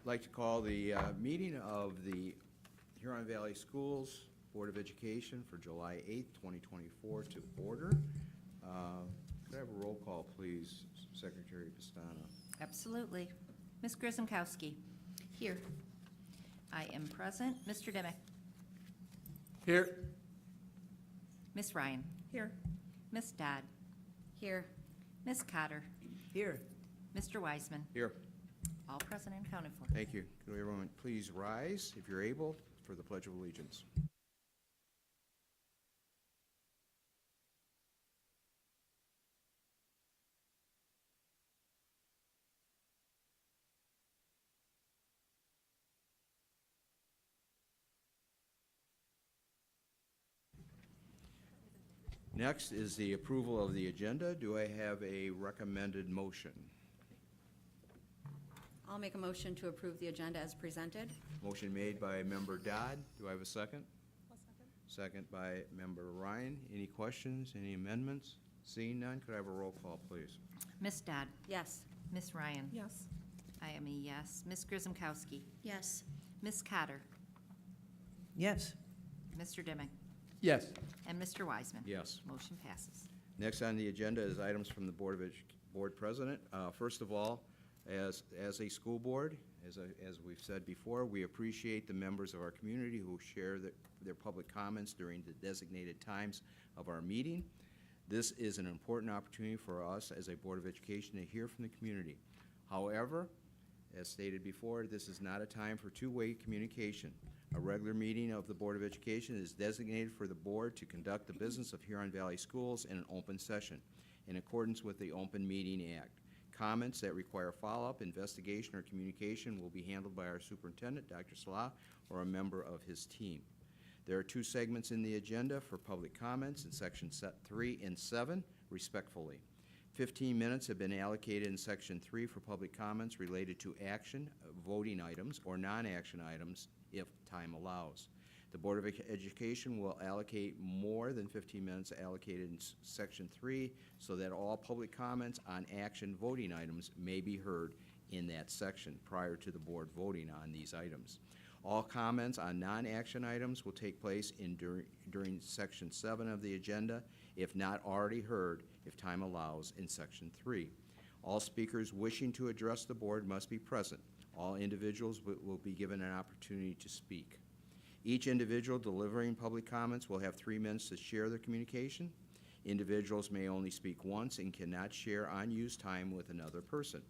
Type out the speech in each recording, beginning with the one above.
I'd like to call the meeting of the Huron Valley Schools Board of Education for July 8th, 2024 to order. Could I have a roll call, please, Secretary Pastana? Absolutely. Ms. Grisomkowski. Here. I am present. Mr. Dimick. Here. Ms. Ryan. Here. Ms. Dodd. Here. Ms. Cotter. Here. Mr. Wiseman. Here. All present and accounted for. Thank you. Could everyone please rise, if you're able, for the Pledge of Allegiance? Next is the approval of the agenda. Do I have a recommended motion? I'll make a motion to approve the agenda as presented. Motion made by Member Dodd. Do I have a second? Second by Member Ryan. Any questions, any amendments? Seeing none, could I have a roll call, please? Ms. Dodd. Yes. Ms. Ryan. Yes. I am a yes. Ms. Grisomkowski. Yes. Ms. Cotter. Yes. Mr. Dimick. Yes. And Mr. Wiseman. Yes. Motion passes. Next on the agenda is items from the Board President. First of all, as a school board, as we've said before, we appreciate the members of our community who share their public comments during the designated times of our meeting. This is an important opportunity for us as a Board of Education to hear from the community. However, as stated before, this is not a time for two-way communication. A regular meeting of the Board of Education is designated for the board to conduct the business of Huron Valley Schools in an open session in accordance with the Open Meeting Act. Comments that require follow-up, investigation, or communication will be handled by our superintendent, Dr. Salah, or a member of his team. There are two segments in the agenda for public comments in Section 3 and 7, respectfully. 15 minutes have been allocated in Section 3 for public comments related to action, voting items, or non-action items if time allows. The Board of Education will allocate more than 15 minutes allocated in Section 3 so that all public comments on action voting items may be heard in that section prior to the board voting on these items. All comments on non-action items will take place during Section 7 of the agenda, if not already heard, if time allows, in Section 3. All speakers wishing to address the board must be present. All individuals will be given an opportunity to speak. Each individual delivering public comments will have 3 minutes to share their communication. Individuals may only speak once and cannot share unused time with another person.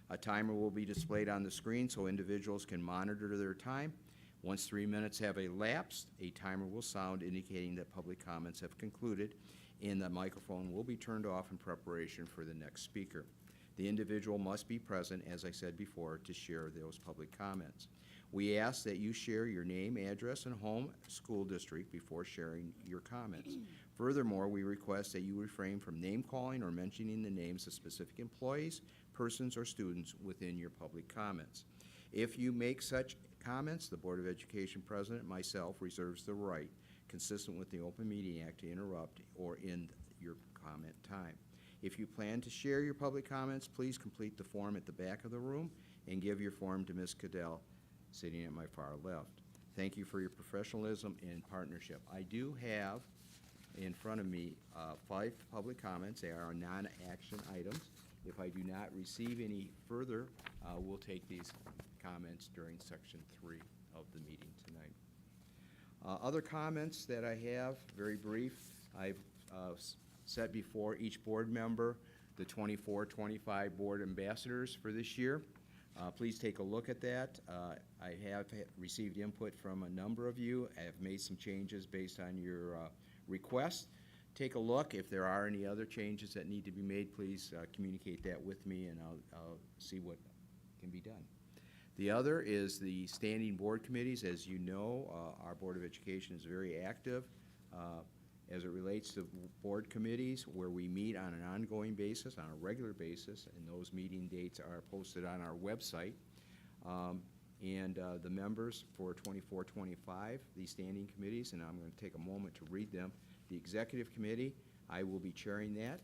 A timer will be displayed on the screen so individuals can monitor their time. Once 3 minutes have elapsed, a timer will sound indicating that public comments have concluded, and the microphone will be turned off in preparation for the next speaker. The individual must be present, as I said before, to share those public comments. We ask that you share your name, address, and home school district before sharing your comments. Furthermore, we request that you refrain from name-calling or mentioning the names of specific employees, persons, or students within your public comments. If you make such comments, the Board of Education President, myself, reserves the right, consistent with the Open Meeting Act, to interrupt or end your comment time. If you plan to share your public comments, please complete the form at the back of the room and give your form to Ms. Cadell, sitting at my far left. Thank you for your professionalism and partnership. I do have in front of me 5 public comments. They are non-action items. If I do not receive any further, we'll take these comments during Section 3 of the meeting tonight. Other comments that I have, very brief, I've set before each board member the 24-25 board ambassadors for this year. Please take a look at that. I have received input from a number of you. I have made some changes based on your request. Take a look. If there are any other changes that need to be made, please communicate that with me, and I'll see what can be done. The other is the standing board committees. As you know, our Board of Education is very active as it relates to board committees where we meet on an ongoing basis, on a regular basis, and those meeting dates are posted on our website. The members for 24-25, these standing committees, and I'm going to take a moment to read them. The Executive Committee, I will be chairing that.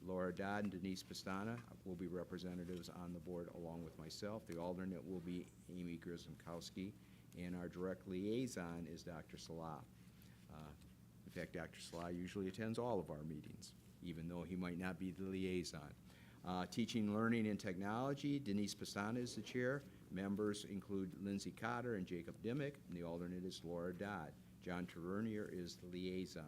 Laura Dodd and Denise Pastana will be representatives on the board along with myself. The alternate will be Amy Grzymkowski, and our direct liaison is Dr. Salah. In fact, Dr. Salah usually attends all of our meetings, even though he might not be the liaison. Teaching, Learning, and Technology, Denise Pastana is the chair. Members include Lindsay Cotter and Jacob Dimick, and the alternate is Laura Dodd. John Tavernier is the liaison.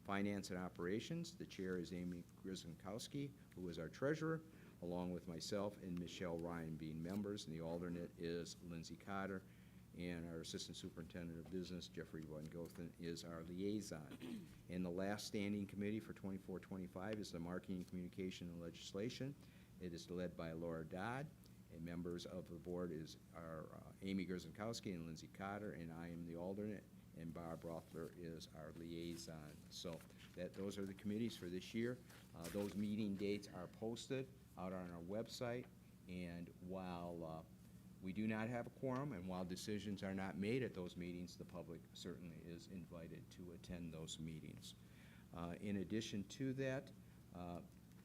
Finance and Operations, the chair is Amy Grzymkowski, who is our treasurer, along with myself and Michelle Ryan being members, and the alternate is Lindsay Cotter, and our Assistant Superintendent of Business, Jeffrey Van Gothen, is our liaison. And the last standing committee for 24-25 is the Marketing, Communication, and Legislation. It is led by Laura Dodd, and members of the board are Amy Grzymkowski and Lindsay Cotter, and I am the alternate, and Bob Rothler is our liaison. So those are the committees for this year. Those meeting dates are posted out on our website, and while we do not have a quorum, and while decisions are not made at those meetings, the public certainly is invited to attend those meetings. In addition to that,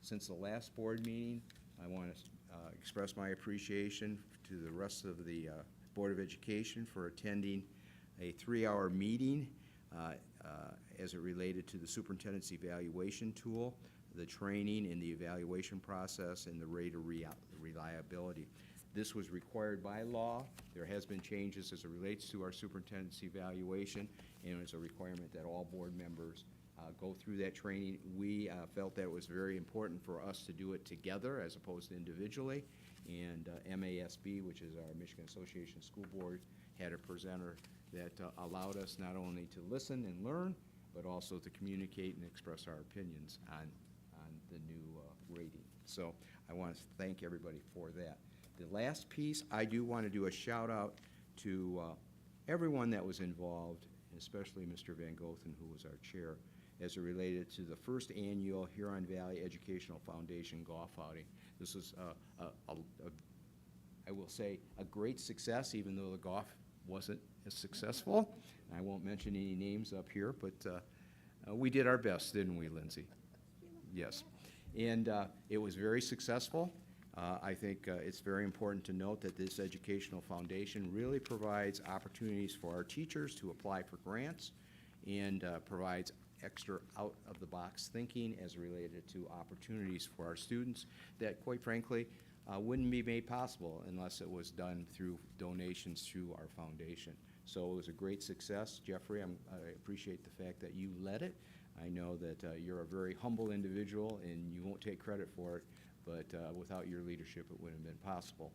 since the last board meeting, I want to express my appreciation to the rest of the Board of Education for attending a 3-hour meeting as it related to the superintendent's evaluation tool, the training in the evaluation process, and the rate of reliability. This was required by law. There has been changes as it relates to our superintendent's evaluation, and it's a requirement that all board members go through that training. We felt that it was very important for us to do it together as opposed to individually, and MASB, which is our Michigan Association School Board, had a presenter that allowed us not only to listen and learn, but also to communicate and express our opinions on the new rating. So I want to thank everybody for that. The last piece, I do want to do a shout out to everyone that was involved, especially Mr. Van Gothen, who was our chair, as it related to the first annual Huron Valley Educational Foundation golf outing. This was, I will say, a great success, even though the golf wasn't as successful. I won't mention any names up here, but we did our best, didn't we, Lindsay? Yes. And it was very successful. I think it's very important to note that this educational foundation really provides opportunities for our teachers to apply for grants and provides extra out-of-the-box thinking as related to opportunities for our students that, quite frankly, wouldn't be made possible unless it was done through donations through our foundation. So it was a great success. Jeffrey, I appreciate the fact that you led it. I know that you're a very humble individual and you won't take credit for it, but without your leadership it wouldn't have been possible.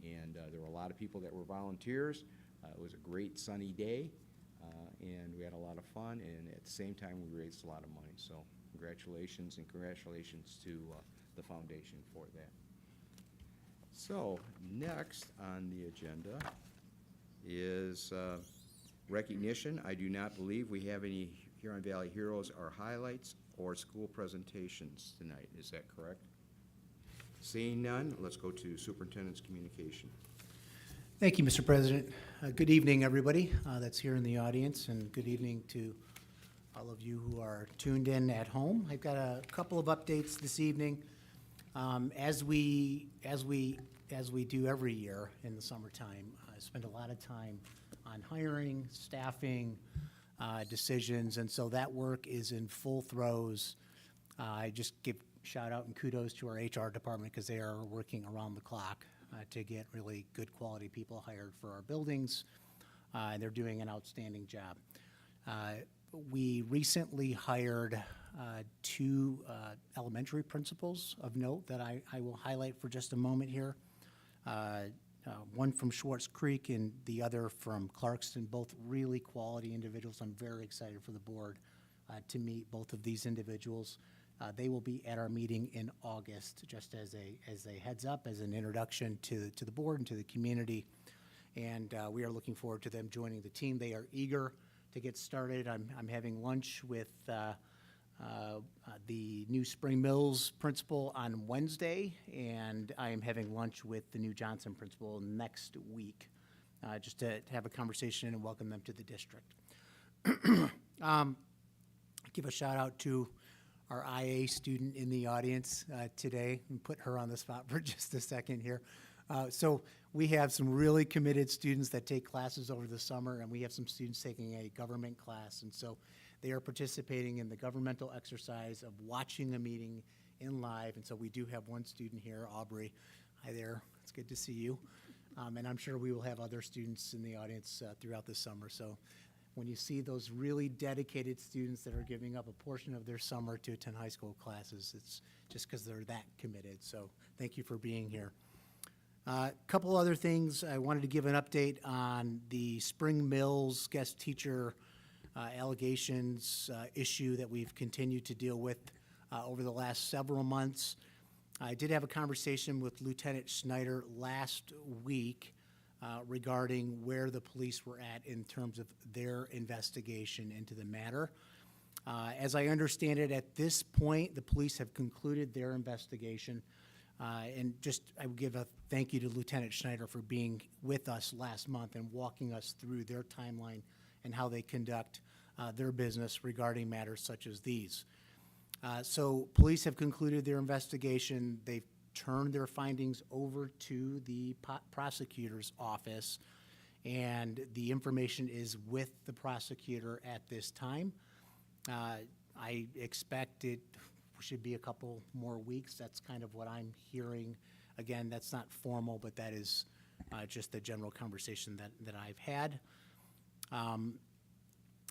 And there were a lot of people that were volunteers. It was a great sunny day, and we had a lot of fun, and at the same time we raised a lot of money. So congratulations, and congratulations to the foundation for that. So next on the agenda is recognition. I do not believe we have any Huron Valley Heroes or highlights or school presentations tonight. Is that correct? Seeing none, let's go to Superintendent's communication. Thank you, Mr. President. Good evening, everybody that's here in the audience, and good evening to all of you who are tuned in at home. I've got a couple of updates this evening. As we do every year in the summertime, I spend a lot of time on hiring, staffing, decisions, and so that work is in full throes. I just give shout out and kudos to our HR department because they are working around the clock to get really good quality people hired for our buildings. And they're doing an outstanding job. We recently hired 2 elementary principals of note that I will highlight for just a moment here. One from Schwartz Creek and the other from Clarkston, both really quality individuals. I'm very excited for the board to meet both of these individuals. They will be at our meeting in August, just as a heads up, as an introduction to the board and to the community. And we are looking forward to them joining the team. They are eager to get started. I'm having lunch with the new Spring Mills principal on Wednesday, and I am having lunch with the new Johnson principal next week, just to have a conversation and welcome them to the district. Give a shout out to our IA student in the audience today, and put her on the spot for just a second here. So we have some really committed students that take classes over the summer, and we have some students taking a government class. And so they are participating in the governmental exercise of watching a meeting in live. And so we do have one student here, Aubrey. Hi there. It's good to see you. And I'm sure we will have other students in the audience throughout the summer. So when you see those really dedicated students that are giving up a portion of their summer to attend high school classes, it's just because they're that committed. So thank you for being here. A couple other things. I wanted to give an update on the Spring Mills guest teacher allegations issue that we've continued to deal with over the last several months. I did have a conversation with Lieutenant Schneider last week regarding where the police were at in terms of their investigation into the matter. As I understand it, at this point, the police have concluded their investigation. And just, I would give a thank you to Lieutenant Schneider for being with us last month and walking us through their timeline and how they conduct their business regarding matters such as these. So police have concluded their investigation. They've turned their findings over to the prosecutor's office, and the information is with the prosecutor at this time. I expect it should be a couple more weeks. That's kind of what I'm hearing. Again, that's not formal, but that is just the general conversation that I've had. On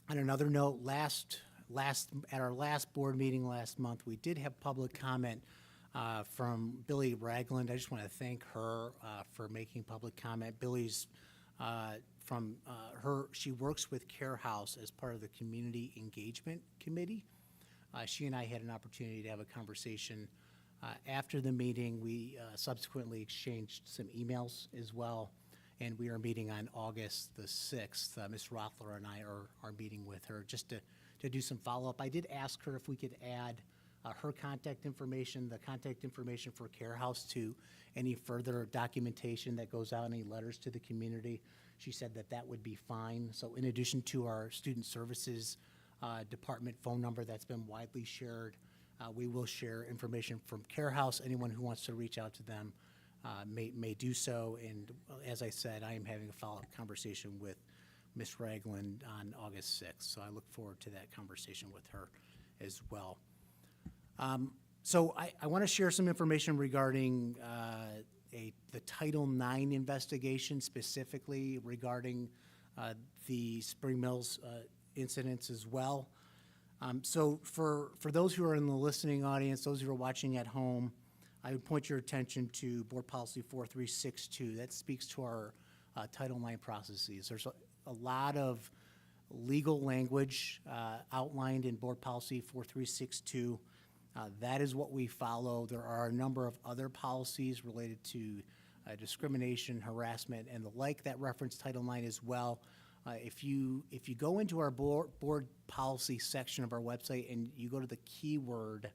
another note, at our last board meeting last month, we did have public comment from Billy Ragland. I just want to thank her for making public comment. Billy's she works with Care House as part of the Community Engagement Committee. She and I had an opportunity to have a conversation after the meeting. We subsequently exchanged some emails as well, and we are meeting on August the 6th. Ms. Rothler and I are meeting with her just to do some follow-up. I did ask her if we could add her contact information, the contact information for Care House, to any further documentation that goes out, any letters to the community. She said that would be fine. So in addition to our student services department phone number that's been widely shared, we will share information from Care House. Anyone who wants to reach out to them may do so. And as I said, I am having a follow-up conversation with Ms. Ragland on August 6th. So I look forward to that conversation with her as well. So I want to share some information regarding the Title IX investigation, specifically regarding the Spring Mills incidents as well. So for those who are in the listening audience, those who are watching at home, I would point your attention to Board Policy 4362. That speaks to our Title IX processes. There's a lot of legal language outlined in Board Policy 4362. That is what we follow. There are a number of other policies related to discrimination, harassment, and the like that reference Title IX as well. If you go into our board policy section of our website and you go to the keyword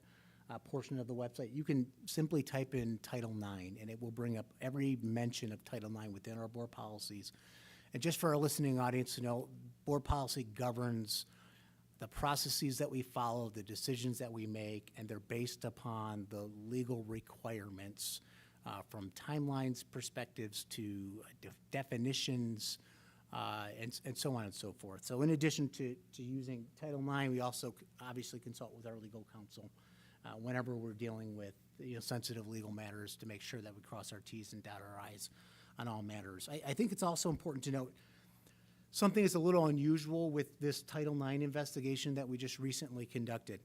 portion of the website, you can simply type in Title IX, and it will bring up every mention of Title IX within our board policies. And just for our listening audience to know, board policy governs the processes that we follow, the decisions that we make, and they're based upon the legal requirements from timelines, perspectives to definitions, and so on and so forth. So in addition to using Title IX, we also obviously consult with our legal counsel whenever we're dealing with sensitive legal matters to make sure that we cross our T's and dot our I's on all matters. I think it's also important to note something that's a little unusual with this Title IX investigation that we just recently conducted.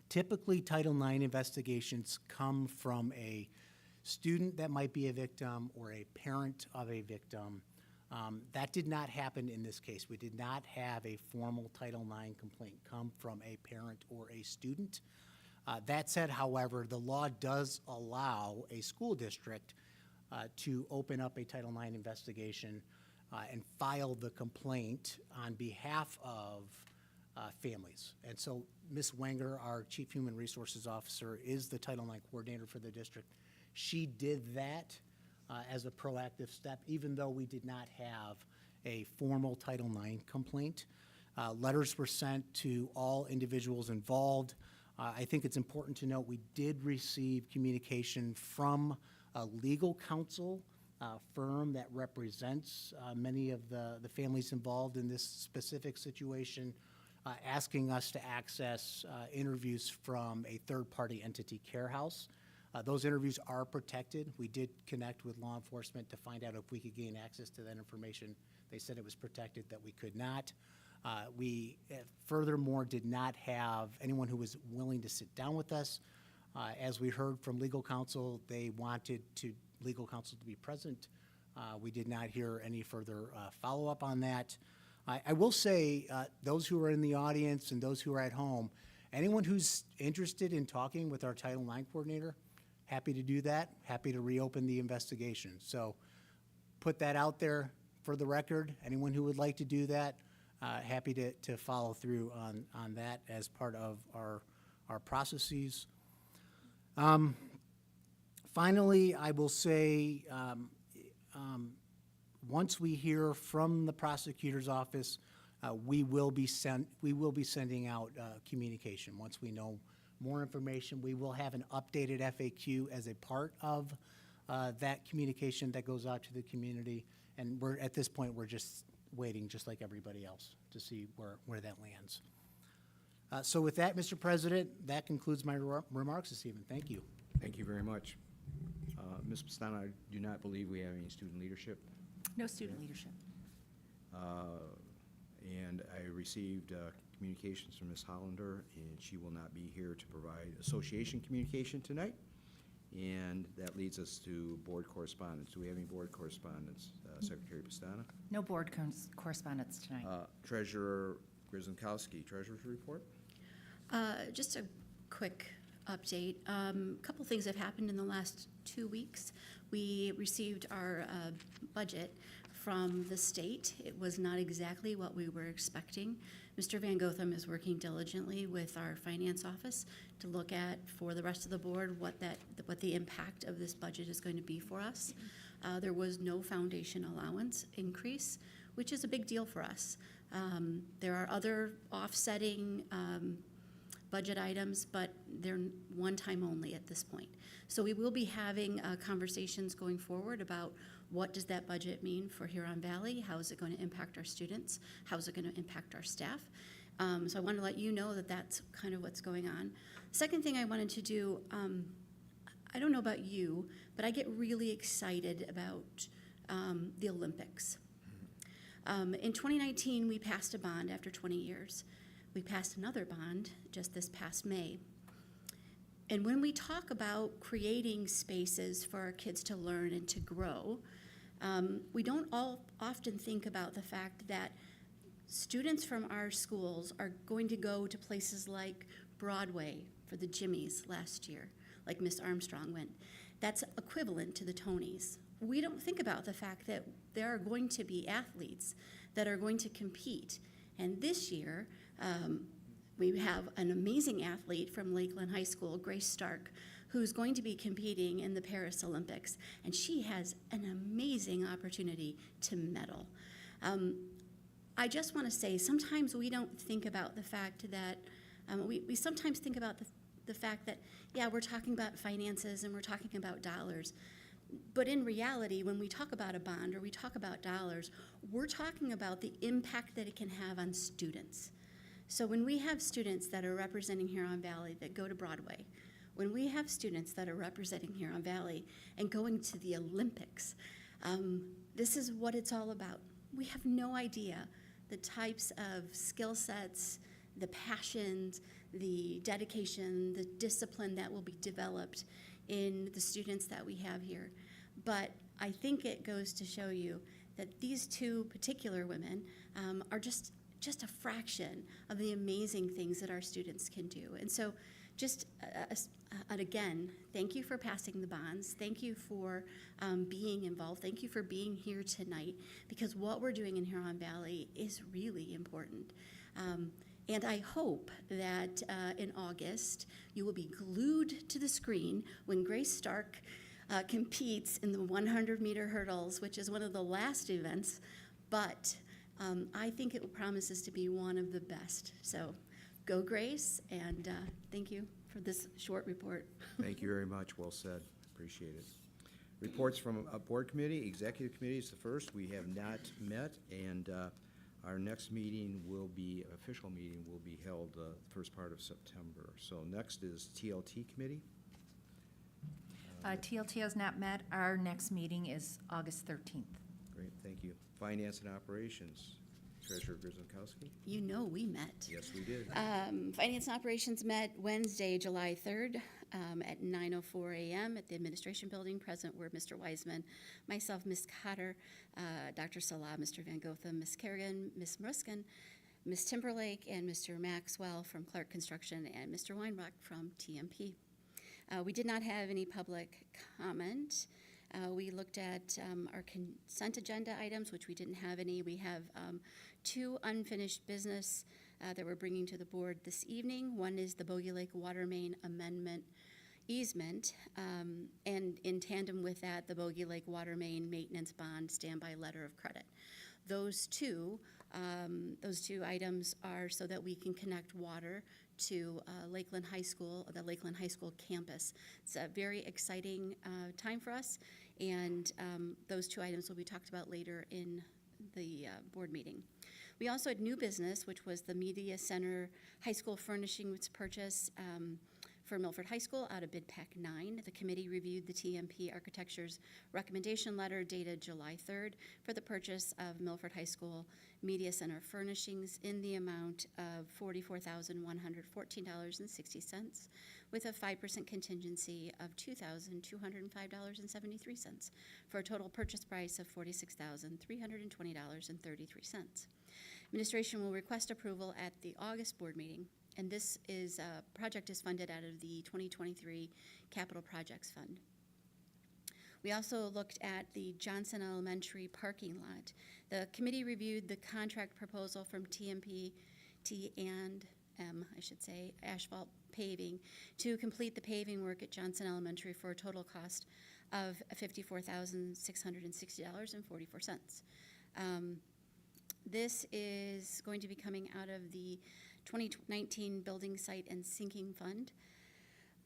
Typically, Title IX investigations come from a student that might be a victim or a parent of a victim. That did not happen in this case. We did not have a formal Title IX complaint come from a parent or a student. That said, however, the law does allow a school district to open up a Title IX investigation and file the complaint on behalf of families. And so Ms. Wenger, our Chief Human Resources Officer, is the Title IX coordinator for the district. She did that as a proactive step, even though we did not have a formal Title IX complaint. Letters were sent to all individuals involved. I think it's important to note we did receive communication from a legal counsel firm that represents many of the families involved in this specific situation, asking us to access interviews from a third-party entity, Care House. Those interviews are protected. We did connect with law enforcement to find out if we could gain access to that information. They said it was protected, that we could not. We furthermore did not have anyone who was willing to sit down with us. As we heard from legal counsel, they wanted legal counsel to be present. We did not hear any further follow-up on that. I will say, those who are in the audience and those who are at home, anyone who's interested in talking with our Title IX coordinator, happy to do that, happy to reopen the investigation. So put that out there for the record. Anyone who would like to do that, happy to follow through on that as part of our processes. Finally, I will say, once we hear from the prosecutor's office, we will be sending out communication. Once we know more information, we will have an updated FAQ as a part of that communication that goes out to the community. And at this point, we're just waiting, just like everybody else, to see where that lands. So with that, Mr. President, that concludes my remarks this evening. Thank you. Thank you very much. Ms. Pastana, I do not believe we have any student leadership. No student leadership. And I received communications from Ms. Hollander, and she will not be here to provide association communication tonight. And that leads us to board correspondence. Do we have any board correspondence? Secretary Pastana? No board correspondence tonight. Treasurer Grzymkowski, Treasurer's report? Just a quick update. A couple things have happened in the last 2 weeks. We received our budget from the state. It was not exactly what we were expecting. Mr. Van Gotham is working diligently with our finance office to look at, for the rest of the board, what the impact of this budget is going to be for us. There was no foundation allowance increase, which is a big deal for us. There are other offsetting budget items, but they're one time only at this point. So we will be having conversations going forward about what does that budget mean for Huron Valley? How is it going to impact our students? How is it going to impact our staff? So I want to let you know that that's kind of what's going on. Second thing I wanted to do, I don't know about you, but I get really excited about the Olympics. In 2019, we passed a bond after 20 years. We passed another bond just this past May. And when we talk about creating spaces for our kids to learn and to grow, we don't often think about the fact that students from our schools are going to go to places like Broadway for the Jimmies last year, like Miss Armstrong went. That's equivalent to the Tonys. We don't think about the fact that there are going to be athletes that are going to compete. And this year, we have an amazing athlete from Lakeland High School, Grace Stark, who's going to be competing in the Paris Olympics, and she has an amazing opportunity to medal. I just want to say, sometimes we don't think about the fact that, we sometimes think about the fact that, yeah, we're talking about finances and we're talking about dollars, but in reality, when we talk about a bond or we talk about dollars, we're talking about the impact that it can have on students. So when we have students that are representing Huron Valley that go to Broadway, when we have students that are representing Huron Valley and going to the Olympics, this is what it's all about. We have no idea the types of skill sets, the passions, the dedication, the discipline that will be developed in the students that we have here. But I think it goes to show you that these two particular women are just a fraction of the amazing things that our students can do. And so just, again, thank you for passing the bonds. Thank you for being involved. Thank you for being here tonight, because what we're doing in Huron Valley is really important. And I hope that in August, you will be glued to the screen when Grace Stark competes in the 100-meter hurdles, which is one of the last events, but I think it promises to be one of the best. So go Grace, and thank you for this short report. Thank you very much. Well said. Appreciate it. Reports from a board committee. Executive committee is the first. We have not met, and our next meeting will be, official meeting will be held first part of September. So next is TLT committee. TLT has not met. Our next meeting is August 13th. Great, thank you. Finance and operations. Treasurer Grzymkowski. You know we met. Yes, we did. Finance and Operations met Wednesday, July 3rd at 9:04 a.m. at the Administration Building. Present were Mr. Wiseman, myself, Ms. Cotter, Dr. Salah, Mr. Van Gotham, Ms. Kerrigan, Ms. Mruskin, Ms. Timberlake, and Mr. Maxwell from Clark Construction, and Mr. Weinbach from TMP. We did not have any public comment. We looked at our consent agenda items, which we didn't have any. We have two unfinished business that we're bringing to the board this evening. One is the Bogey Lake Water Main Amendment easement, and in tandem with that, the Bogey Lake Water Main Maintenance Bond Standby Letter of Credit. Those two items are so that we can connect water to Lakeland High School, the Lakeland High School campus. It's a very exciting time for us, and those two items will be talked about later in the board meeting. We also had new business, which was the Media Center High School furnishings purchase for Milford High School out of bid pack 9. The committee reviewed the TMP Architecture's recommendation letter dated July 3rd for the purchase of Milford High School Media Center furnishings in the amount of $44,114.60 with a 5% contingency of $2,205.73 for a total purchase price of $46,320.33. Administration will request approval at the August board meeting, and this project is funded out of the 2023 Capital Projects Fund. We also looked at the Johnson Elementary parking lot. The committee reviewed the contract proposal from TMP, Asphalt Paving, to complete the paving work at Johnson Elementary for a total cost of $54,660.44. This is going to be coming out of the 2019 Building Site and Sinking Fund,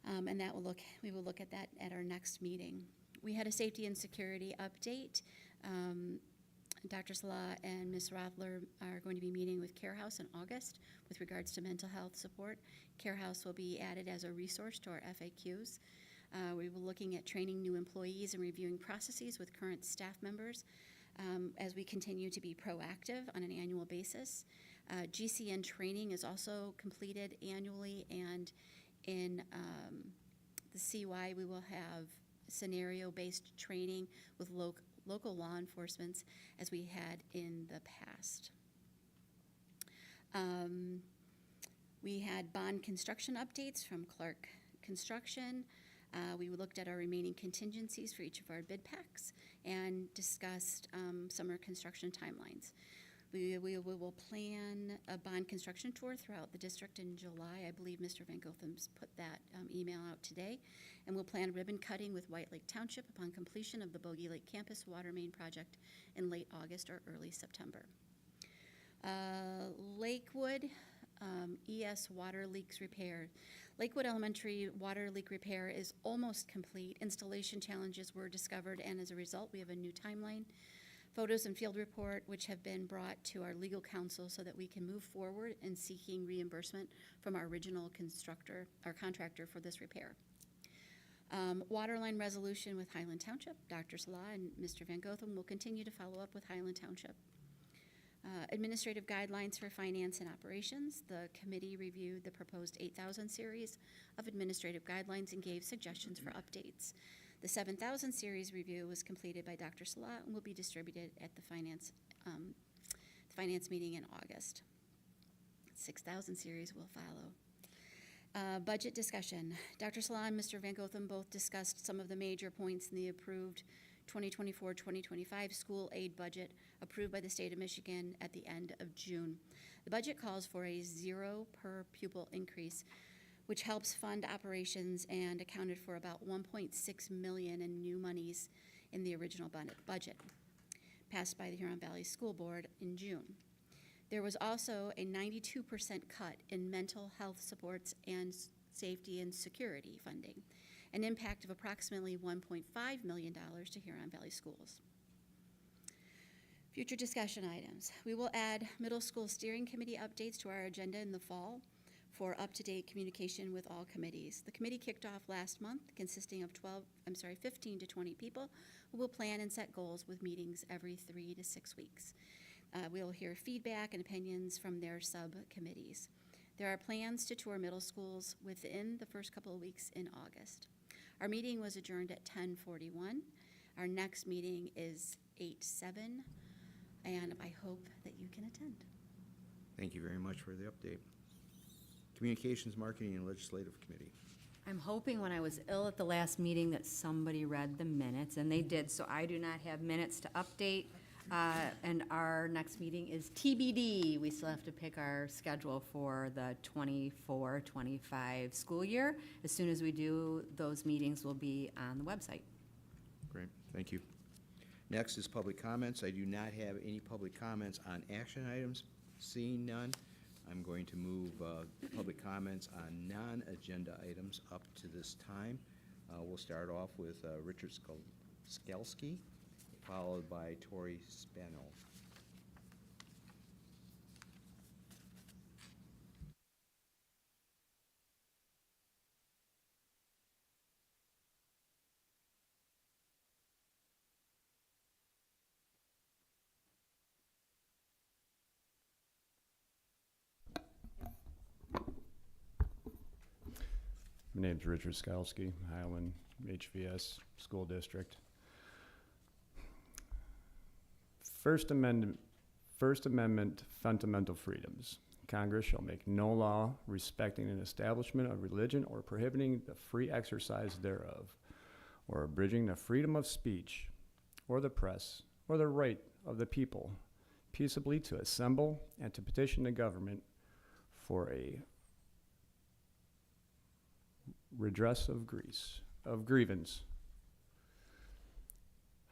and we will look at that at our next meeting. We had a safety and security update. Dr. Salah and Ms. Rothler are going to be meeting with Care House in August with regards to mental health support. Care House will be added as a resource to our FAQs. We will be looking at training new employees and reviewing processes with current staff members as we continue to be proactive on an annual basis. GCN training is also completed annually, and in the CY we will have scenario-based training with local law enforcement as we had in the past. We had bond construction updates from Clark Construction. We looked at our remaining contingencies for each of our bid packs and discussed summer construction timelines. We will plan a bond construction tour throughout the district in July. I believe Mr. Van Gotham's put that email out today. And we'll plan ribbon cutting with White Lake Township upon completion of the Bogey Lake Campus Water Main Project in late August or early September. Lakewood ES water leaks repair. Lakewood Elementary water leak repair is almost complete. Installation challenges were discovered, and as a result, we have a new timeline. Photos and field report, which have been brought to our legal counsel so that we can move forward in seeking reimbursement from our original contractor for this repair. Water line resolution with Highland Township. Dr. Salah and Mr. Van Gotham will continue to follow up with Highland Township. Administrative guidelines for finance and operations. The committee reviewed the proposed 8,000 series of administrative guidelines and gave suggestions for updates. The 7,000 series review was completed by Dr. Salah and will be distributed at the finance meeting in August. 6,000 series will follow. Budget discussion. Dr. Salah and Mr. Van Gotham both discussed some of the major points in the approved 2024-2025 school aid budget approved by the state of Michigan at the end of June. The budget calls for a 0 per pupil increase, which helps fund operations and accounted for about $1.6 million in new monies in the original budget, passed by the Huron Valley School Board in June. There was also a 92% cut in mental health supports and safety and security funding, an impact of approximately $1.5 million to Huron Valley Schools. Future discussion items. We will add middle school steering committee updates to our agenda in the fall for up-to-date communication with all committees. The committee kicked off last month, consisting of 15 to 20 people who will plan and set goals with meetings every 3 to 6 weeks. We'll hear feedback and opinions from their subcommittees. There are plans to tour middle schools within the first couple of weeks in August. Our meeting was adjourned at 10:41. Our next meeting is 8/7, and I hope that you can attend. Thank you very much for the update. Communications, Marketing, and Legislative Committee. I'm hoping when I was ill at the last meeting that somebody read the minutes, and they did, so I do not have minutes to update. And our next meeting is TBD. We still have to pick our schedule for the 24-25 school year. As soon as we do, those meetings will be on the website. Great, thank you. Next is public comments. I do not have any public comments on action items. Seeing none, I'm going to move public comments on non-agenda items up to this time. We'll start off with Richard Skelski, followed by Tori Spano. My name's Richard Skalski, Highland HVS School District. First Amendment fundamental freedoms. Congress shall make no law respecting an establishment of religion or prohibiting the free exercise thereof, or abridging the freedom of speech, or the press, or the right of the people peaceably to assemble and to petition the government for a redress of grievance.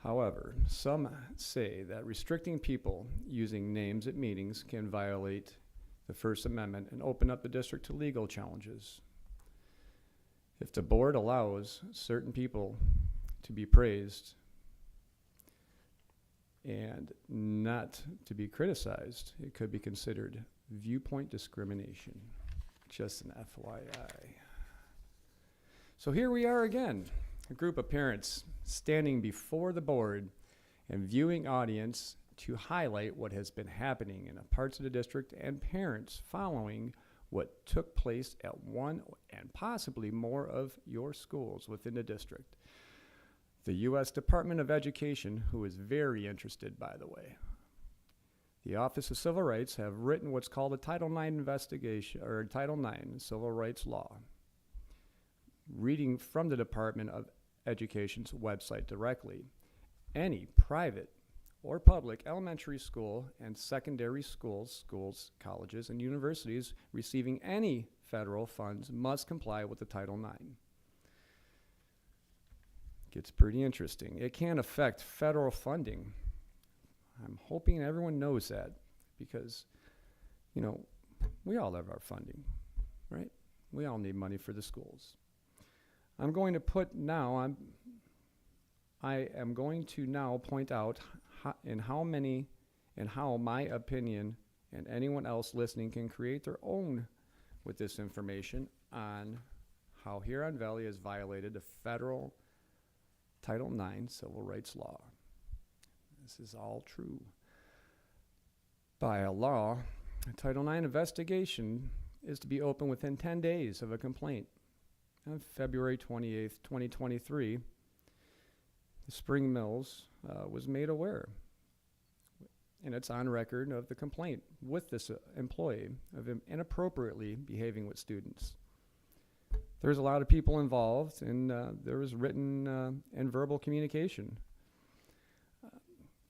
However, some say that restricting people using names at meetings can violate the First Amendment and open up the district to legal challenges. If the board allows certain people to be praised and not to be criticized, it could be considered viewpoint discrimination. Just an FYI. So here we are again, a group of parents standing before the board and viewing audience to highlight what has been happening in parts of the district and parents following what took place at one and possibly more of your schools within the district. The U.S. Department of Education, who is very interested, by the way, the Office of Civil Rights have written what's called a Title IX investigation, or Title IX civil rights law. Reading from the Department of Education's website directly, any private or public elementary school and secondary schools, colleges, and universities receiving any federal funds must comply with the Title IX. Gets pretty interesting. It can affect federal funding. I'm hoping everyone knows that because, you know, we all have our funding, right? We all need money for the schools. I'm going to put now, I am going to now point out how my opinion and anyone else listening can create their own with this information on how Huron Valley has violated the federal Title IX civil rights law. This is all true. By a law, a Title IX investigation is to be open within 10 days of a complaint. On February 28th, 2023, the Spring Mills was made aware, and it's on record of the complaint with this employee of him inappropriately behaving with students. There's a lot of people involved, and there was written and verbal communication.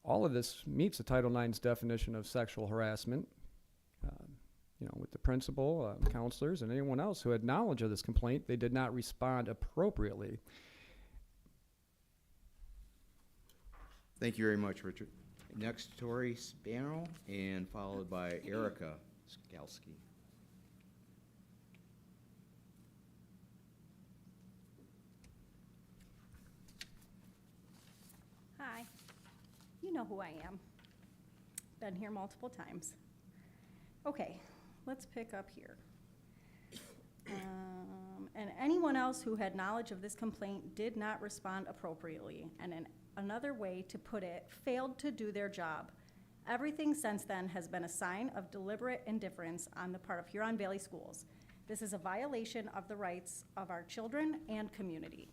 All of this meets the Title IX's definition of sexual harassment. With the principal, counselors, and anyone else who had knowledge of this complaint, they did not respond appropriately. Thank you very much, Richard. Next, Tori Spano, and followed by Erica Skalski. Hi, you know who I am. Been here multiple times. Okay, let's pick up here. And anyone else who had knowledge of this complaint did not respond appropriately, and in another way to put it, failed to do their job. Everything since then has been a sign of deliberate indifference on the part of Huron Valley Schools. This is a violation of the rights of our children and community.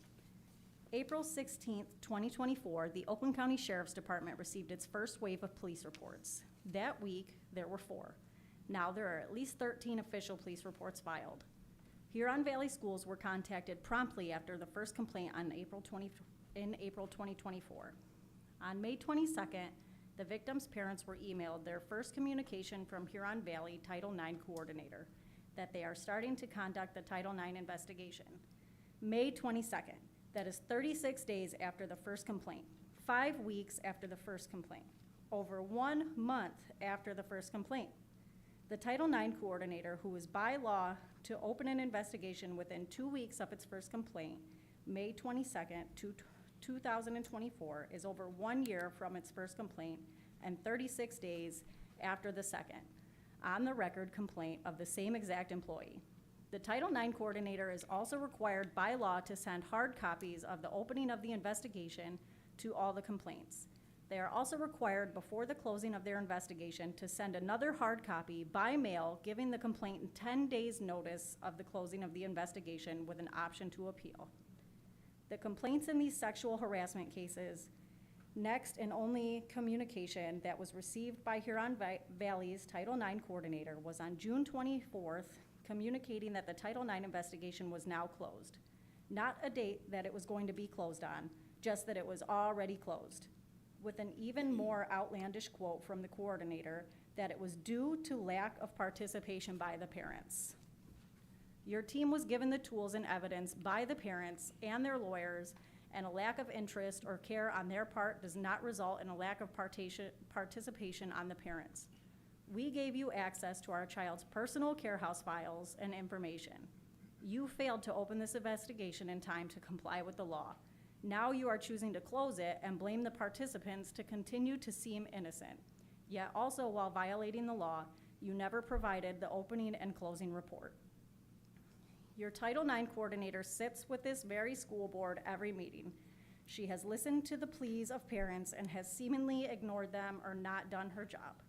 April 16th, 2024, the Oakland County Sheriff's Department received its first wave of police reports. That week, there were 4. Now there are at least 13 official police reports filed. Huron Valley Schools were contacted promptly after the first complaint in April 2024. On May 22nd, the victims' parents were emailed their first communication from Huron Valley Title IX coordinator that they are starting to conduct the Title IX investigation. May 22nd, that is 36 days after the first complaint, 5 weeks after the first complaint, over 1 month after the first complaint. The Title IX coordinator, who was by law to open an investigation within 2 weeks of its first complaint, May 22nd, 2024, is over 1 year from its first complaint and 36 days after the second on-the-record complaint of the same exact employee. The Title IX coordinator is also required by law to send hard copies of the opening of the investigation to all the complaints. They are also required before the closing of their investigation to send another hard copy by mail, giving the complainant 10 days' notice of the closing of the investigation with an option to appeal. The complaints in these sexual harassment cases, next and only communication that was received by Huron Valley's Title IX coordinator was on June 24th, communicating that the Title IX investigation was now closed. Not a date that it was going to be closed on, just that it was already closed, with an even more outlandish quote from the coordinator that it was due to lack of participation by the parents. Your team was given the tools and evidence by the parents and their lawyers, and a lack of interest or care on their part does not result in a lack of participation on the parents. We gave you access to our child's personal care house files and information. You failed to open this investigation in time to comply with the law. Now you are choosing to close it and blame the participants to continue to seem innocent. Yet also, while violating the law, you never provided the opening and closing report. Your Title IX coordinator sits with this very school board every meeting. She has listened to the pleas of parents and has seemingly ignored them or not done her job.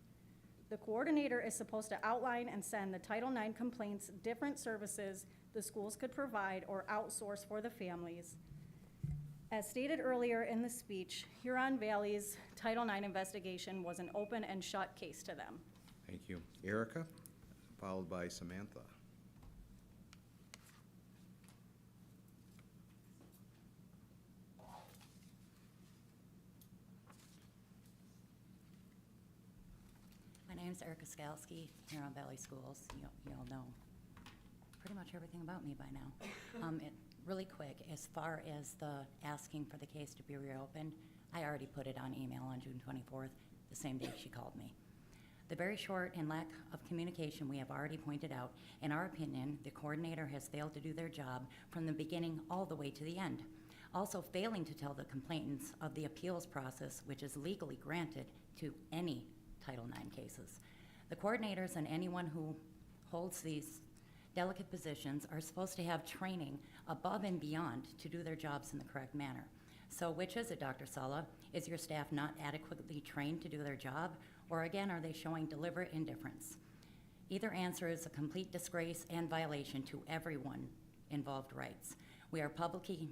The coordinator is supposed to outline and send the Title IX complaints different services the schools could provide or outsource for the families. As stated earlier in the speech, Huron Valley's Title IX investigation was an open and shut case to them. Thank you. Erica, followed by Samantha. My name's Erica Skalski, Huron Valley Schools. You all know pretty much everything about me by now. Really quick, as far as the asking for the case to be reopened, I already put it on email on June 24th, the same day she called me. The very short and lack of communication we have already pointed out. In our opinion, the coordinator has failed to do their job from the beginning all the way to the end. Also failing to tell the complainants of the appeals process, which is legally granted to any Title IX cases. The coordinators and anyone who holds these delicate positions are supposed to have training above and beyond to do their jobs in the correct manner. So which is it, Dr. Sala? Is your staff not adequately trained to do their job? Or again, are they showing deliberate indifference? Either answer is a complete disgrace and violation to everyone involved rights. We are publicly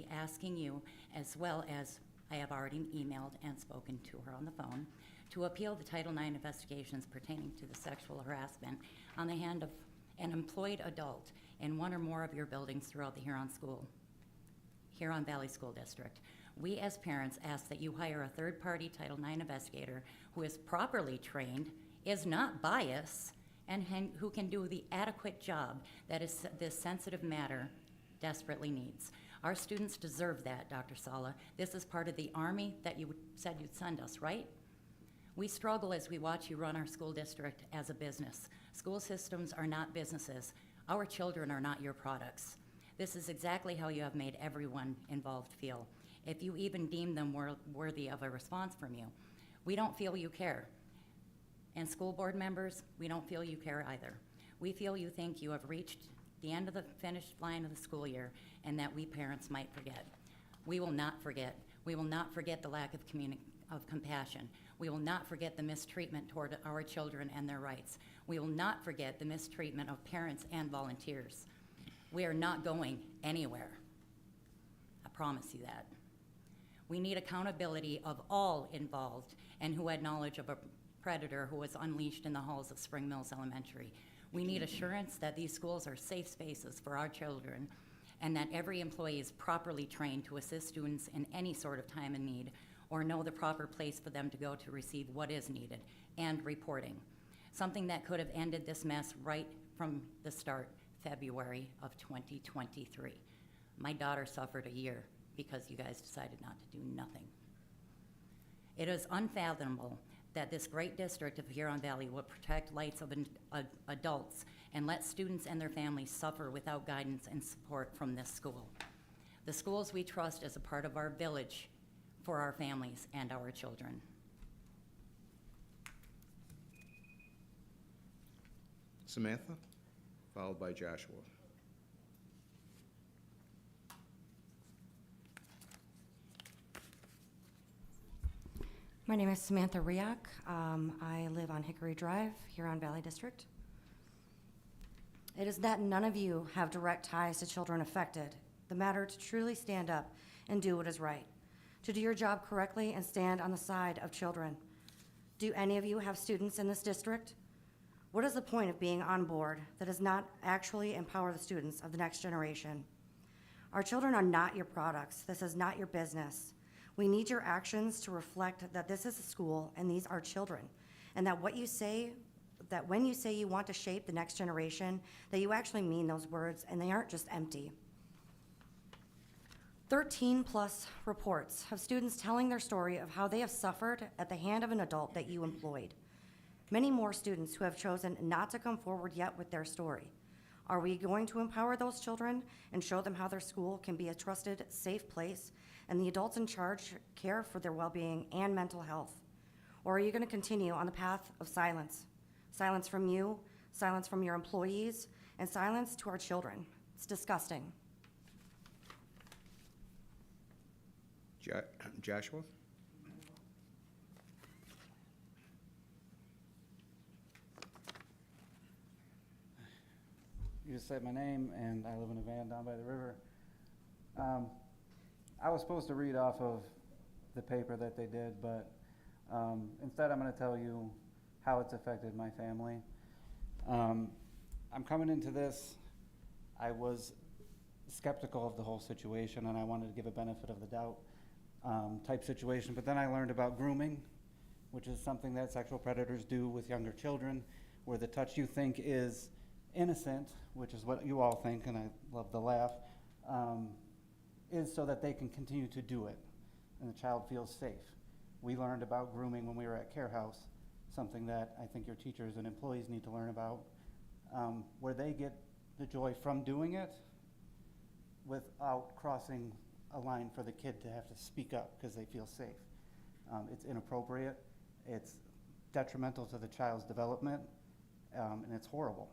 asking you, as well as I have already emailed and spoken to her on the phone, to appeal the Title IX investigations pertaining to the sexual harassment on the hand of an employed adult in one or more of your buildings throughout the Huron Valley School District. We as parents ask that you hire a third-party Title IX investigator who is properly trained, is not biased, and who can do the adequate job that this sensitive matter desperately needs. Our students deserve that, Dr. Sala. This is part of the army that you said you'd send us, right? We struggle as we watch you run our school district as a business. School systems are not businesses. Our children are not your products. This is exactly how you have made everyone involved feel, if you even deem them worthy of a response from you. We don't feel you care. And school board members, we don't feel you care either. We feel you think you have reached the end of the finished line of the school year and that we parents might forget. We will not forget. We will not forget the lack of compassion. We will not forget the mistreatment toward our children and their rights. We will not forget the mistreatment of parents and volunteers. We are not going anywhere. I promise you that. We need accountability of all involved and who had knowledge of a predator who was unleashed in the halls of Spring Mills Elementary. We need assurance that these schools are safe spaces for our children and that every employee is properly trained to assist students in any sort of time and need or know the proper place for them to go to receive what is needed and reporting. Something that could have ended this mess right from the start, February of 2023. My daughter suffered a year because you guys decided not to do nothing. It is unfathomable that this great district of Huron Valley will protect rights of adults and let students and their families suffer without guidance and support from this school. The schools we trust as a part of our village for our families and our children. Samantha, followed by Joshua. My name is Samantha Riak. I live on Hickory Drive, Huron Valley District. It is that none of you have direct ties to children affected the matter to truly stand up and do what is right, to do your job correctly and stand on the side of children. Do any of you have students in this district? What is the point of being on board that does not actually empower the students of the next generation? Our children are not your products. This is not your business. We need your actions to reflect that this is a school and these are children, and that what you say, that when you say you want to shape the next generation, that you actually mean those words and they aren't just empty. 13+ reports of students telling their story of how they have suffered at the hand of an adult that you employed. Many more students who have chosen not to come forward yet with their story. Are we going to empower those children and show them how their school can be a trusted, safe place and the adults in charge care for their well-being and mental health? Or are you going to continue on the path of silence? Silence from you, silence from your employees, and silence to our children. It's disgusting. Joshua? You just said my name, and I live in a van down by the river. I was supposed to read off of the paper that they did, but instead I'm going to tell you how it's affected my family. I'm coming into this, I was skeptical of the whole situation, and I wanted to give a benefit of the doubt type situation, but then I learned about grooming, which is something that sexual predators do with younger children, where the touch you think is innocent, which is what you all think, and I love the laugh, is so that they can continue to do it, and the child feels safe. We learned about grooming when we were at Care House, something that I think your teachers and employees need to learn about, where they get the joy from doing it without crossing a line for the kid to have to speak up because they feel safe. It's inappropriate, it's detrimental to the child's development, and it's horrible.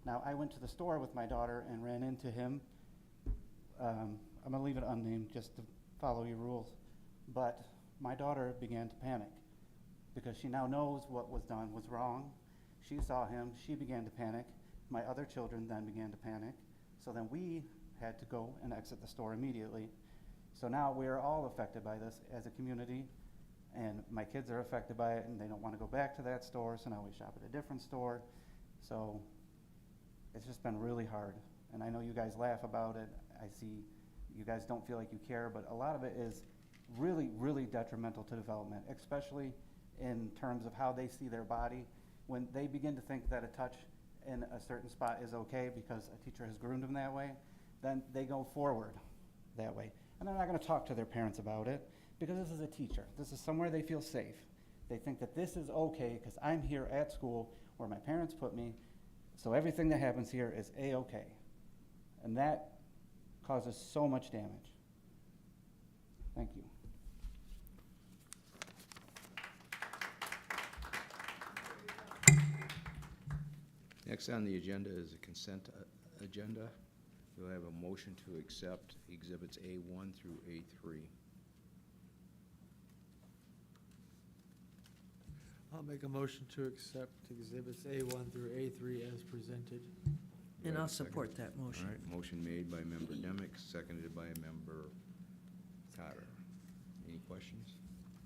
Now, I went to the store with my daughter and ran into him. I'm gonna leave it unnamed just to follow your rules. But my daughter began to panic because she now knows what was done was wrong. She saw him, she began to panic. My other children then began to panic. So then we had to go and exit the store immediately. So now we are all affected by this as a community, and my kids are affected by it, and they don't want to go back to that store, so now we shop at a different store. So it's just been really hard, and I know you guys laugh about it. I see you guys don't feel like you care, but a lot of it is really, really detrimental to development, especially in terms of how they see their body. When they begin to think that a touch in a certain spot is okay because a teacher has groomed them that way, then they go forward that way. And they're not gonna talk to their parents about it, because this is a teacher. This is somewhere they feel safe. They think that this is okay, because I'm here at school where my parents put me, so everything that happens here is A-okay. And that causes so much damage. Thank you. Next on the agenda is a consent agenda. Do I have a motion to accept exhibits A1 through A3? I'll make a motion to accept exhibits A1 through A3 as presented. Do I And have I'll a second? support that motion. All right, motion made by member Demick, seconded by member Cotter. Any questions?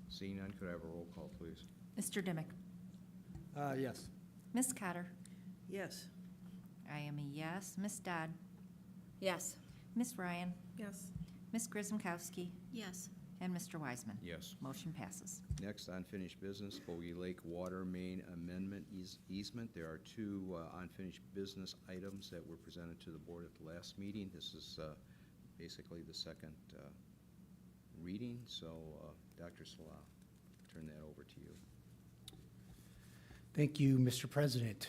Seeing none, could I have a roll call, please? Mr. Dimick. Yes. Ms. Cotter. Yes. I am a yes. Ms. Dodd. Yes. Ms. Ryan. Yes. Ms. Grisomkowski. Yes. And Mr. Wiseman. Yes. Motion passes. Next, unfinished business, Bogey Lake Water Main Amendment easement. There are two unfinished business items that were presented to the board at the last meeting. This is basically the second reading, so Dr. Salah, turn that over to you. Thank you, Mr. President.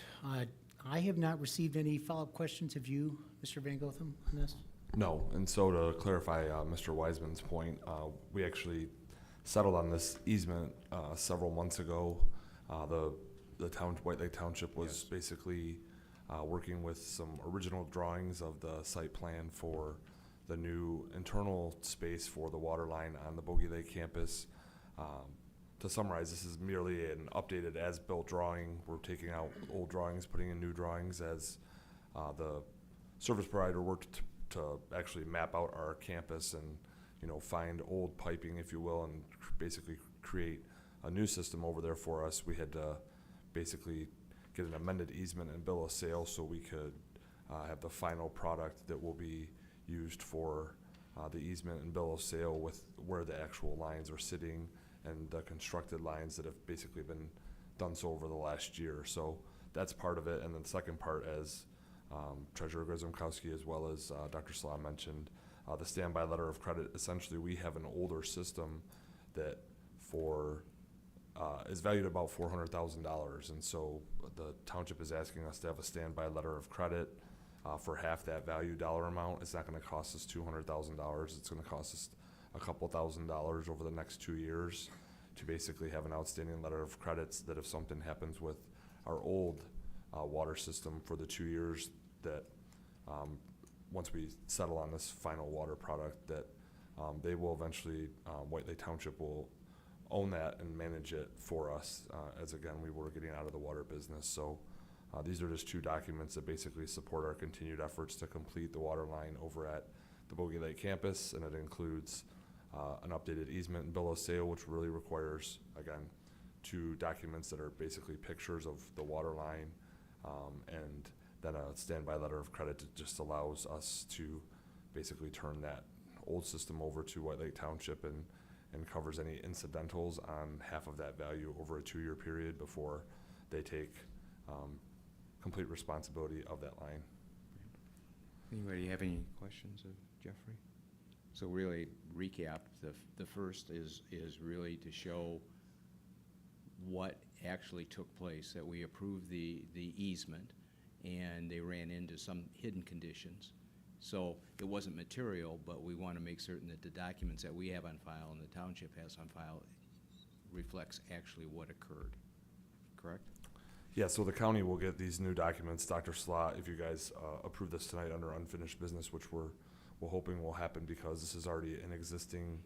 I have not received any follow-up questions. Have you, Mr. Van Gotham, on this? No, and so to clarify Mr. Wiseman's point, we actually settled on this easement several months ago. The town, White Lake Township was basically working with some original drawings of the site plan for the new internal space for the water line on the Bogey Lake campus. To summarize, this is merely an updated as-built drawing. We're taking out old drawings, putting in new drawings as the service provider worked to actually map out our campus and, you know, find old piping, if you will, and basically create a new system over there for us. We had to basically get an amended easement and bill of sale so we could have the final product that will be used for the easement and bill of sale with where the actual lines are sitting and the constructed lines that have basically been done so over the last year. So that's part of it. And then the second part, as Treasurer Grisomkowski as well as Dr. Salah mentioned, the standby letter of credit. Essentially, we have an older system that is valued about $400,000, and so the township is asking us to have a standby letter of credit for half that value dollar amount. It's not going to cost us $200,000. It's going to cost us a couple $1,000s over the next 2 years to basically have an outstanding letter of credits that if something happens with our old water system for the 2 years that once we settle on this final water product that they will eventually, White Lake Township will own that and manage it for us as again we were getting out of the water business. So these are just two documents that basically support our continued efforts to complete the water line over at the Bogey Lake campus, and it includes an updated easement and bill of sale, which really requires, again, two documents that are basically pictures of the water line, and then a standby letter of credit that just allows us to basically turn that old system over to White Lake Township and covers any incidentals on half of that value over a 2-year period before they take complete responsibility of that line. Anybody have any questions of Jeffrey? So really, recap, the first is really to show what actually took place, that we approved the easement, and they ran into some hidden conditions. So it wasn't material, but we want to make certain that the documents that we have on file and the township has on file reflects actually what occurred, correct? Yeah, so the county will get these new documents. Dr. Slot, if you guys approve this tonight under unfinished business, which we're hoping will happen because this is already an existing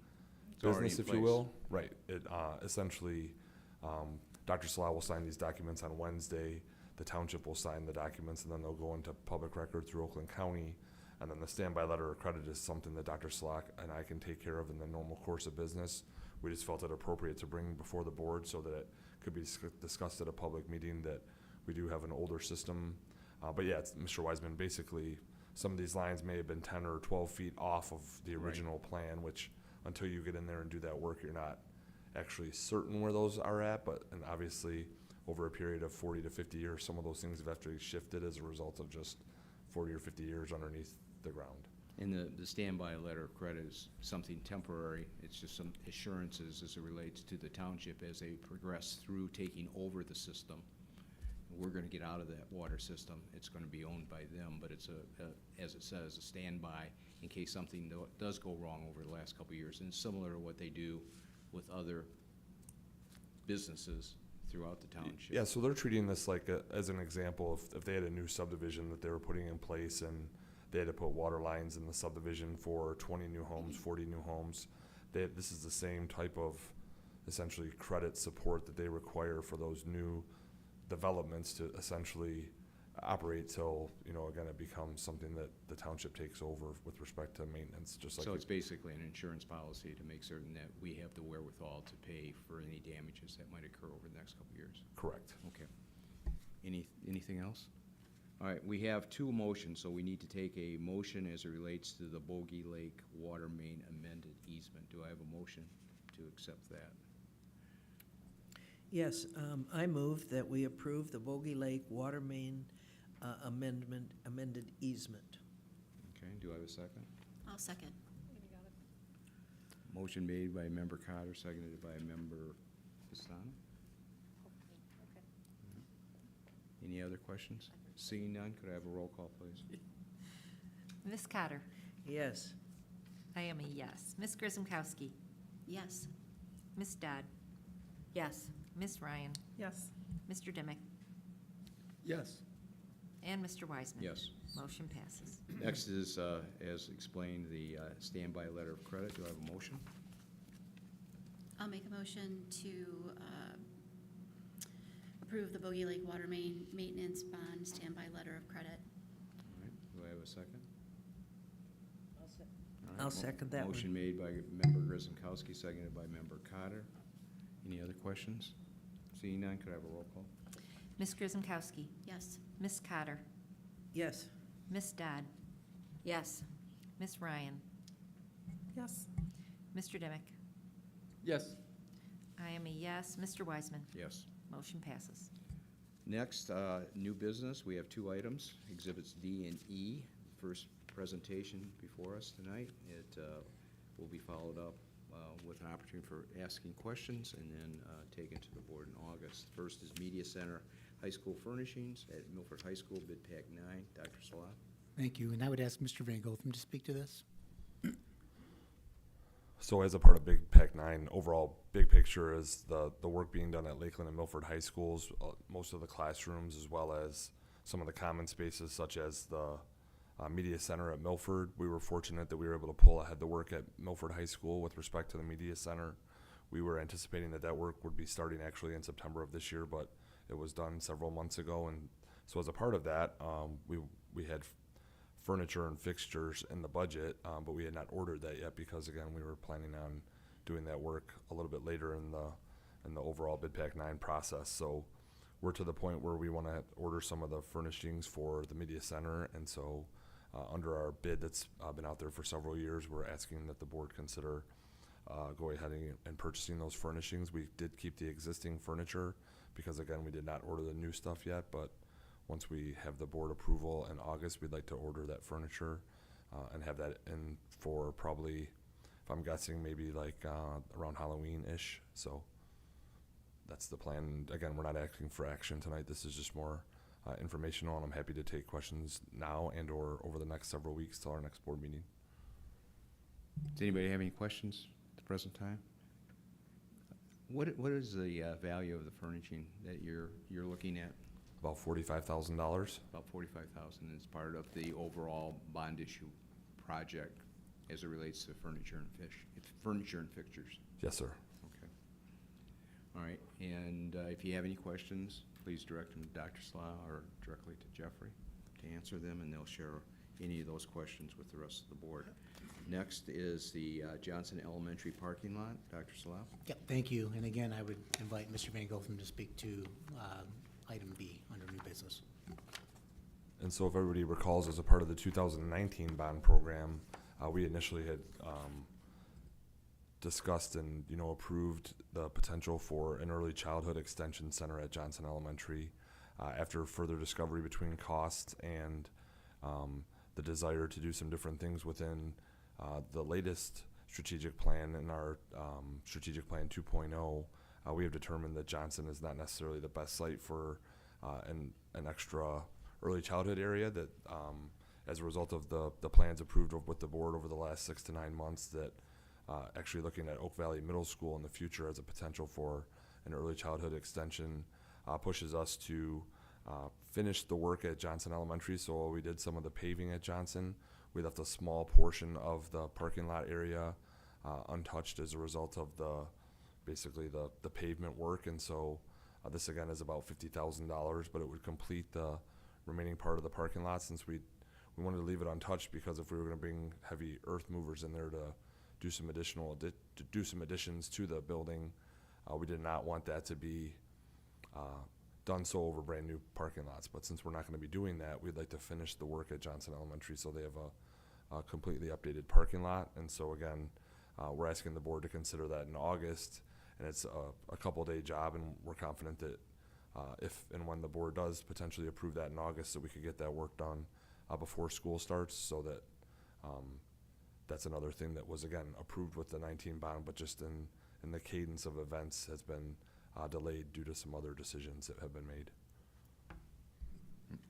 already business, in if you place. will. Right. It essentially, Dr. Slot will sign these documents on Wednesday. The township will sign the documents, and then they'll go into public record through Oakland County. And then the standby letter of credit is something that Dr. Slack and I can take care of in the normal course of business. We just felt it appropriate to bring before the board so that it could be discussed at a public meeting that we do have an older system. But yeah, it's Mr. Wiseman, basically some of these lines may have been 10 or 12 feet off of the original plan, which until you get in there and do that work, you're not actually certain where those are at. But and obviously over a period of 40 to 50 years, some of those things have actually shifted as a result of just 40 or 50 years underneath the ground. And the standby letter of credit is something temporary. It's just some assurances as it relates to the township as they progress through taking over the system. We're gonna get out of that water system. It's gonna be owned by them, but it's as it says, a standby in case something does go wrong over the last couple of years. And it's similar to what they do with other businesses throughout the township. Yeah, so they're treating this like as an example, if they had a new subdivision that they were putting in place and they had to put water lines in the subdivision for 20 new homes, 40 new homes, this is the same type of essentially credit support that they require for those new developments to essentially operate till, again, it becomes something that the township takes over with respect to maintenance, just like. So it's basically an insurance policy to make certain that we have the wherewithal to pay for any damages that might occur over the next couple of years. Correct. Okay. Anything else? All right, we have two motions, so we need to take a motion as it relates to the Bogey Lake Water Main amended easement. Do I have a motion to accept that? Yes, I move that we approve the Bogey Lake Water Main amended easement. Okay, do I have a second? I'll second. Motion made by Member Cotter, seconded by Member Pastana. Any other questions? Seeing none, could I have a roll call, please? Ms. Cotter? Yes. I am a yes. Ms. Grisomkowski? Yes. Ms. Dodd? Yes. Ms. Ryan? Yes. Mr. Dimick? Yes. And Mr. Wiseman? Yes. Motion passes. Next is, as explained, the standby letter of credit. Do I have a motion? I'll make a motion to approve the Bogey Lake Water Main Maintenance Bond Standby Letter of Credit. All right, do I have a second? All right, I'll second that one. Motion made by Member Grisomkowski, seconded by Member Cotter. Any other questions? Seeing none, could I have a roll call? Ms. Grisomkowski? Yes. Ms. Cotter? Yes. Ms. Dodd? Yes. Ms. Ryan? Yes. Mr. Dimick? Yes. I am a yes. Mr. Wiseman? Yes. Motion passes. Next, new business, we have two items, Exhibits D and E. First presentation before us tonight. It will be followed up with an opportunity for asking questions and then taken to the board in August. First is Media Center High School Furnishings at Milford High School, Bid Pack 9. Dr. Salah? Thank you, and I would ask Mr. Van Gotham to speak to this. So as a part of Big Pack 9, overall big picture is the work being done at Lakeland and Milford High Schools, most of the classrooms as well as some of the common spaces such as the Media Center at Milford. We were fortunate that we were able to pull ahead the work at Milford High School with respect to the Media Center. We were anticipating that work would be starting actually in September of this year, but it was done several months ago. And so as a part of that, we had furniture and fixtures in the budget, but we had not ordered that yet because, again, we were planning on doing that work a little bit later in the overall Bid Pack 9 process. So we're to the point where we want to order some of the furnishings for the Media Center, and so under our bid that's been out there for several years, we're asking that the board consider going ahead and purchasing those furnishings. We did keep the existing furniture because, again, we did not order the new stuff yet, but once we have the board approval in August, we'd like to order that furniture and have that in for probably, if I'm guessing, maybe like around Halloween-ish. So that's the plan. Again, we're not asking for action tonight. This is just more informational, and I'm happy to take questions now and or over the next several weeks till our next board meeting. Does anybody have any questions at the present time? What is the value of the furnishing that you're looking at? About $45,000. About $45,000 as part of the overall bond issue project as it relates to furniture and fixtures. Yes, sir. Okay. All right, and if you have any questions, please direct them to Dr. Slah or directly to Jeffrey to answer them, and they'll share any of those questions with the rest of the board. Next is the Johnson Elementary parking lot. Dr. Salah? Yep, thank you. And again, I would invite Mr. Van Gotham to speak to item B under new business. And so if everybody recalls, as a part of the 2019 bond program, we initially had discussed and approved the potential for an early childhood extension center at Johnson Elementary. After further discovery between costs and the desire to do some different things within the latest strategic plan in our strategic plan 2.0. We have determined that Johnson is not necessarily the best site for an extra early childhood area, that as a result of the plans approved with the board over the last 6 to 9 months, that actually looking at Oak Valley Middle School in the future as a potential for an early childhood extension pushes us to finish the work at Johnson Elementary. So while we did some of the paving at Johnson, we left a small portion of the parking lot area untouched as a result of basically the pavement work. And so this again is about $50,000, but it would complete the remaining part of the parking lot, since we wanted to leave it untouched, because if we were going to bring heavy earth movers in there to do some additions to the building, we did not want that to be done so over brand new parking lots. But since we're not going to be doing that, we'd like to finish the work at Johnson Elementary so they have a completely updated parking lot. And so again, we're asking the board to consider that in August, and it's a couple-day job, and we're confident that if and when the board does potentially approve that in August, that we could get that work done before school starts, so that that's another thing that was again approved with the 19 bond, but just in the cadence of events has been delayed due to some other decisions that have been made.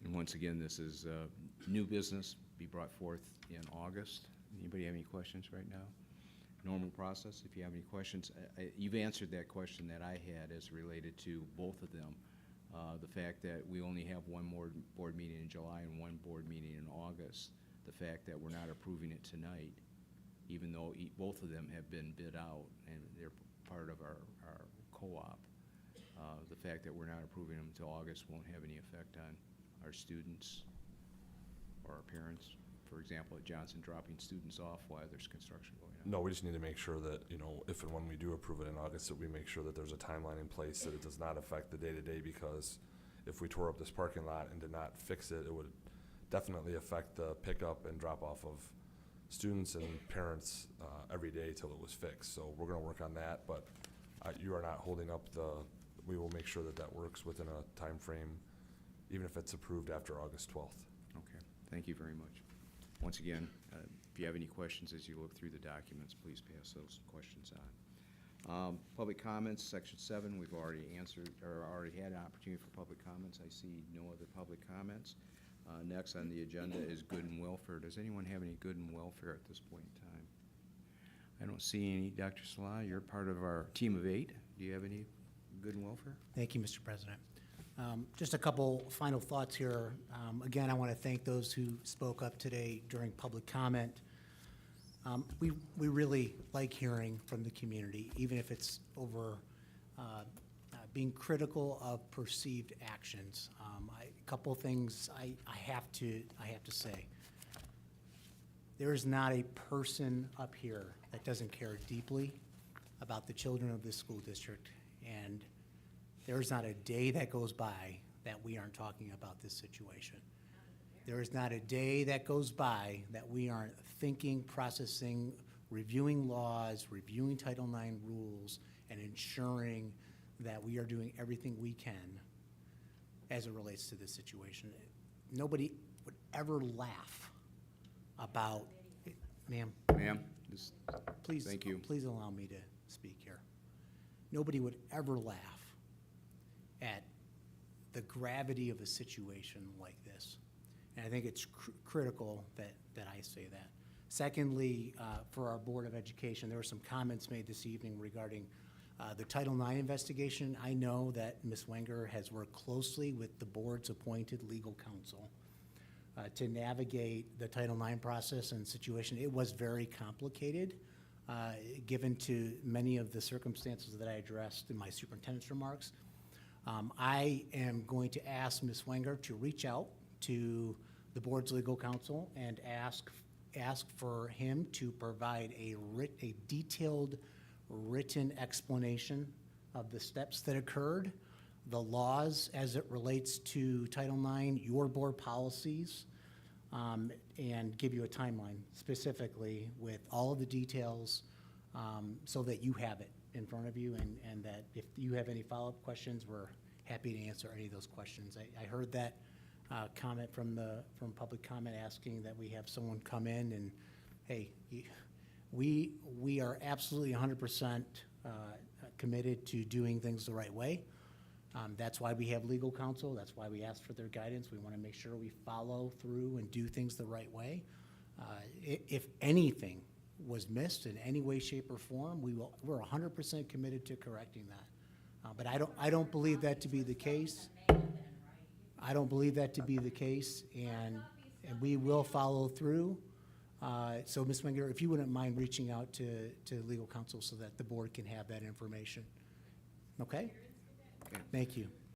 And once again, this is new business, be brought forth in August. Anybody have any questions right now? Normal process. If you have any questions, you've answered that question that I had as related to both of them. The fact that we only have one more board meeting in July and one board meeting in August. The fact that we're not approving it tonight, even though both of them have been bid out and they're part of our co-op. The fact that we're not approving them until August won't have any effect on our students or our parents. For example, at Johnson, dropping students off while there's construction going on. No, we just need to make sure that, if and when we do approve it in August, that we make sure that there's a timeline in place, that it does not affect the day-to-day, because if we tore up this parking lot and did not fix it, it would definitely affect the pickup and drop-off of students and parents every day till it was fixed. So we're gonna work on that, but you are not holding up we will make sure that that works within a time frame, even if it's approved after August 12th. Okay, thank you very much. Once again, if you have any questions as you look through the documents, please pass those questions on. Public comments, section 7, we've already answered, or already had an opportunity for public comments. I see no other public comments. Next on the agenda is good and welfare. Does anyone have any good and welfare at this point in time? I don't see any. Dr. Salah, you're part of our team of 8. Do you have any good and welfare? Thank you, Mr. President. Just a couple final thoughts here. Again, I want to thank those who spoke up today during public comment. We really like hearing from the community, even if it's over being critical of perceived actions. A couple things I have to say. There is not a person up here that doesn't care deeply about the children of this school district, and there is not a day that goes by that we aren't talking about this situation. There is not a day that goes by that we aren't thinking, processing, reviewing laws, reviewing Title IX rules, and ensuring that we are doing everything we can as it relates to this situation. Nobody would ever laugh about, ma'am, please, thank you. Please allow me to speak here. Nobody would ever laugh at the gravity of a situation like this. And I think it's critical that I say that. Secondly, for our Board of Education, there were some comments made this evening regarding the Title IX investigation. I know that Ms. Wenger has worked closely with the board's appointed legal counsel to navigate the Title IX process and situation. It was very complicated, given to many of the circumstances that I addressed in my superintendent's remarks. I am going to ask Ms. Wenger to reach out to the board's legal counsel and ask for him to provide a detailed written explanation of the steps that occurred, the laws as it relates to Title IX, your board policies, and give you a timeline specifically with all of the details so that you have it in front of you, and that if you have any follow-up questions, we're happy to answer any of those questions. I heard that comment from public comment asking that we have someone come in and, hey, we are absolutely 100% committed to doing things the right way. That's why we have legal counsel. That's why we ask for their guidance. We want to make sure we follow through and do things the right way. If anything was missed in any way, shape, or form, we're 100% committed to correcting that. But I don't believe that to be the case. I don't believe that to be the case, and we will follow through. So, Ms. Wenger, if you wouldn't mind reaching out to legal counsel so that the board can have that information. Okay? Okay. Thank you.